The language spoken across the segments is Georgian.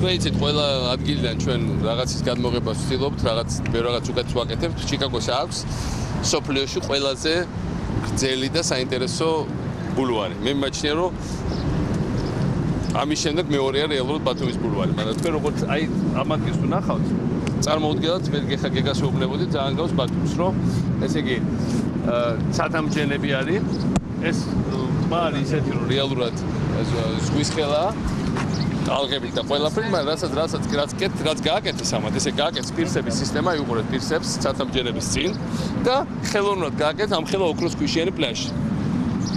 ვეიცით ყველა ადგილიდან ჩვენ რაღაცის გადმოღებას ვცდილობთ, რაღაც უკეთს ვაკეთებთ. ჩიკაგოს აქვს სოფლიოში ყველაზე გრძელი და საინტერესო ბულვარი. მე მიმაჩნია, რომ ამის შემდეგ მეორეა რეალურად ბათუმის ბულვარი. მაგრამ თქვენ როგორც აი ამ ადგილს თუ ნახავთ, წარმოუდგენლად მე გეგას ვეუბნებოდი ძალიან გავს ბათუმს, რომ ესე იგი ცათამბჯენები არის. ეს ტბა არის ისეთი, რომ რეალურად ზღვის ხელაა. ალღებით და ყველაფერი, მაგრამ რაც გააკეთეს ამათ, ესე გააკეთეს პირსების სისტემა, იუყურეთ პირსებს ცათამბჯენების წინ და ხელოვნურად გააკეთეს ამ ხელა ოქროს ქვიშიანი პლაჟი.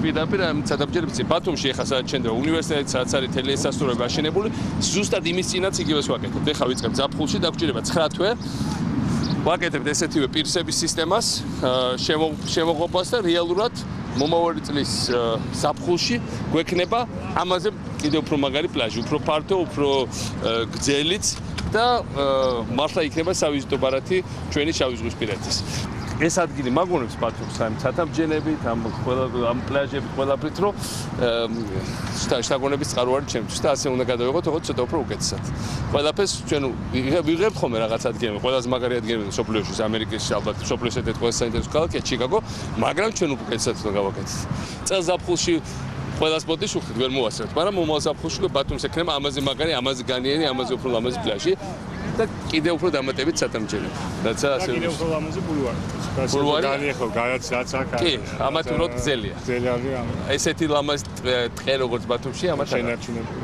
პირდაპირ ამ ცათამბჯენების წინ ბათუმში ეხა სადაც შენდება უნივერსიტეტი, სადაც არის თელი ეს სასტუმროები აშენებული, ზუსტად იმის წინაც იგივეს ვაკეთებთ. ეხა ვიწყებთ ზაფხულში, დაგვჭირდება 9 თვე. ვაკეთებთ ესეთივე პირსების სისტემას, შემოღობას და რეალურად მომავალი წლის ზაფხულში გვექნება ამაზე კიდევ უფრო მაგარი პლაჟი, უფრო ფართო, უფრო გრძელიც და მართლა იქნება სავიზიტო ბარათი ჩვენი შავი ზღვისპირეთის. ეს ადგილი მაგონებს ბათუმს ამ ცათამბჯენებით, ამ პლაჟებით, ყველაფრით, რომ შთაგონების წყარო არის ჩემთვის და ასე უნდა გადავიღოთ, როგორც ცოტა უფრო უკეთესად. ყველაფერს ჩვენ ვიღებთ ხოლმე რაღაც ადგილები, ყველაზე მაგარი ადგილები სოფლიოში, ამერიკის ალბათ სოფლიოს ერთ-ერთი ყველაზე საინტერესო ქალაქია ჩიკაგო, მაგრამ ჩვენ უკეთესად უნდა გავაკეთოთ. წელს ზაფხულში ყველა სპოტი შუხით ვერ მოვასწრებთ, მაგრამ მომავალ ზაფხულში ბათუმს ექნება ამაზე მაგარი, ამაზე განიერი, ამაზე უფრო ლამაზი პლაჟი და კიდევ უფრო დამატებით ცათამბჯენები. რაცა ასე კიდევ უფრო ლამაზი ბულვარი. განიეხო, რაც აქ არის. კი, ამათ უფრო გრძელია. გრძელი არის ამ. ესეთი ლამაზი ტყე როგორც ბათუმში, ამათ შენარჩუნებული.